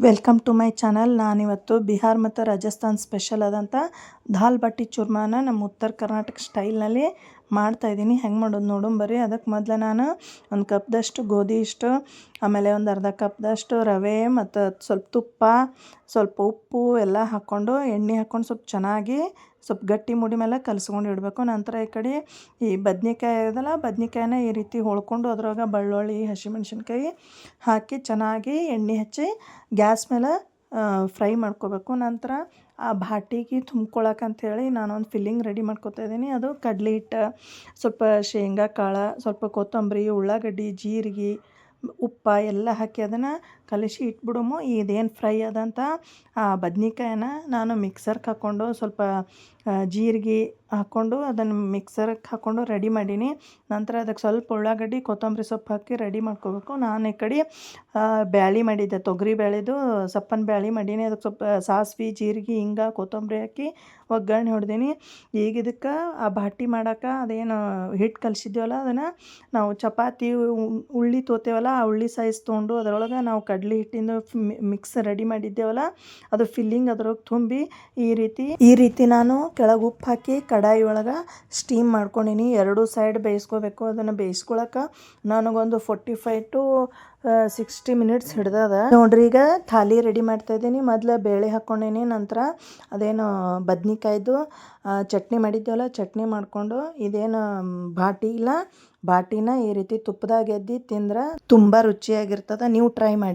Welcome to my channel. ನಾನಿವತ್ತು ಬಿಹಾರ್ ಮತ್ತು Rajasthan special ಆದಂಥ ದಾಲ್ ಬಾಟಿ ಚೂರ್ಮಾನ ನಮ್ಮ ಉತ್ತರ ಕರ್ನಾಟಕ ಸ್ಟೈಲ್ನಲ್ಲಿ ಮಾಡ್ತಾಯಿದ್ದೀನಿ. ಹೆಂಗೆ ಮಾಡೋದು ನೋಡೋಣ ಬರ್ರಿ. ಅದಕ್ಕೆ ಮೊದಲು ನಾನು ಒಂದು ಕಪ್ದಷ್ಟು ಗೋಧಿ ಹಿಟ್ಟು, ಆಮೇಲೆ ಒಂದು ಅರ್ಧ ಕಪ್ದಷ್ಟು ರವೆ ಮತ್ತು ಸ್ವಲ್ಪ ತುಪ್ಪ, ಸ್ವಲ್ಪ ಉಪ್ಪು ಎಲ್ಲ ಹಾಕ್ಕೊಂಡು ಎಣ್ಣೆ ಹಾಕ್ಕೊಂಡು ಸ್ವಲ್ಪ ಗಟ್ಟಿ ಮುಡಿ ಮೇಲೆ ಕಲಸ್ಕೊಂಡು ಇಡಬೇಕು. ನಂತರ ಈ ಕಡೆ ಈ ಬದ್ನೆಕಾಯಿ ಇದಲ್ಲ, ಬದ್ನೆಕಾಯಿನ ಈ ರೀತಿ ಹೊಳ್ಕೊಂಡು ಅದ್ರೊಳಗೆ ಬೆಳ್ಳುಳ್ಳಿ, ಹಸಿಮೆಣ್ಸಿನ್ಕಾಯಿ ಹಾಕಿ ಚೆನ್ನಾಗಿ ಎಣ್ಣೆ ಹಚ್ಚಿ ಗ್ಯಾಸ್ ಮೇಲೆ ಫ್ರೈ ಮಾಡ್ಕೋಬೇಕು. ನಂತರ ಆ ಬಾಟಿಗೆ ತುಂಬ್ಕೊಳಕ್ಕಂಥೇಳಿ ನಾನೊಂದು ಫಿಲ್ಲಿಂಗ್ ರೆಡಿ ಮಾಡ್ಕೊತಾ ಇದ್ದೀನಿ. ಅದು ಕಡಲೆ ಹಿಟ್ಟು, ಸ್ವಲ್ಪ ಶೇಂಗಾ ಕಾಳು, ಸ್ವಲ್ಪ ಕೊತ್ತಂಬರಿ, ಉಳ್ಳಾಗಡ್ಡಿ, ಜೀರಿಗೆ, ಉಪ್ಪು ಎಲ್ಲ ಹಾಕಿ ಅದನ್ನು ಕಲಸಿ ಇಟ್ಬಿಡೋಮು. ಇದೇನು ಫ್ರೈ ಆದಂಥ ಆ ಬದ್ನೆಕಾಯನ್ನ ನಾನು ಮಿಕ್ಸರ್ಗೆ ಹಾಕ್ಕೊಂಡು ಸ್ವಲ್ಪ ಜೀರಿಗೆ ಹಾಕ್ಕೊಂಡು ಅದನ್ನು ಮಿಕ್ಸರ್ಗೆ ಹಾಕ್ಕೊಂಡು ರೆಡಿ ಮಾಡೀನಿ. ನಂತರ ಅದಕ್ಕೆ ಸ್ವಲ್ಪ ಉಳ್ಳಾಗಡ್ಡಿ, ಕೊತ್ತಂಬರಿ ಸೊಪ್ಪು ಹಾಕಿ ರೆಡಿ ಮಾಡ್ಕೋಬೇಕು. ನಾನು ಈ ಕಡೆ ಬ್ಯಾಳೆ ಮಾಡಿದ್ದೆ, ತೊಗರಿ ಬೇಳೆದು ಸಪ್ಪನ ಬ್ಯಾಳೆ ಮಾಡೀನಿ. ಅದಕ್ಕೆ ಸ್ವಲ್ಪ ಸಾಸಿವೆ, ಜೀರಿಗೆ, ಹಿಂಗ, ಕೊತ್ತಂಬರಿ ಹಾಕಿ ಒಗ್ಗರಣೆ ಹೊಡೆದೀನಿ. ಈಗ ಇದಕ್ಕೆ ಆ ಬಾಟಿ ಮಾಡೋಕೆ ಅದೇನು ಹಿಟ್ಟು ಕಲಿಸಿದ್ದೀವಲ್ಲ ಅದನ್ನು ನಾವು ಚಪಾತಿ ಉಳ್ಳಿ ತೋತೇವಲ್ಲ, ಆ ಉಳ್ಳಿ ಸೈಜ್ ತೊಗೊಂಡು ಅದರೊಳಗೆ ನಾವು ಕಡಲೆ ಹಿಟ್ಟಿಂದು ಮಿಕ್ಸ್ ರೆಡಿ ಮಾಡಿದ್ದೇವಲ್ಲ ಅದು ಫಿಲ್ಲಿಂಗ್ ಅದ್ರೊಳಗೆ ತುಂಬಿ ಈ ರೀತಿ ನಾನು ಕೆಳಗೆ ಉಪ್ಪು ಹಾಕಿ ಕಡಾಯಿ ಒಳಗೆ ಸ್ಟೀಮ್ ಮಾಡ್ಕೊಂಡೀನಿ. ಎರಡೂ ಸೈಡ್ ಬೇಯಿಸ್ಕೋಬೇಕು. ಅದನ್ನು ಬೇಯಿಸ್ಕೊಳಕ್ಕೆ ನನಗೊಂದು 45 to 60 minutes ಹಿಡ್ದದ ನೋಡ್ರಿ. ಈಗ ಥಾಲಿ ರೆಡಿ ಮಾಡ್ತಾಯಿದ್ದೀನಿ. ಮೊದಲು ಬೇಳೆ ಹಾಕ್ಕೊಂಡೀನಿ. ನಂತರ ಅದೇನು ಬದ್ನಿಕಾಯ್ದು ಚಟ್ನಿ ಮಾಡಿದ್ದೇವಲ್ಲ, ಚಟ್ನಿ ಮಾಡಿಕೊಂಡು ಇದೇನು ಬಾಟಿ ಇಲ್ಲ, ಬಾಟಿನ ಈ ರೀತಿ ತುಪ್ಪದಾಗ ಎದ್ದು ತಿಂದ್ರೆ ತುಂಬ ರುಚಿಯಾಗಿರ್ತದೆ. ನೀವು ಟ್ರೈ ಮಾಡಿ.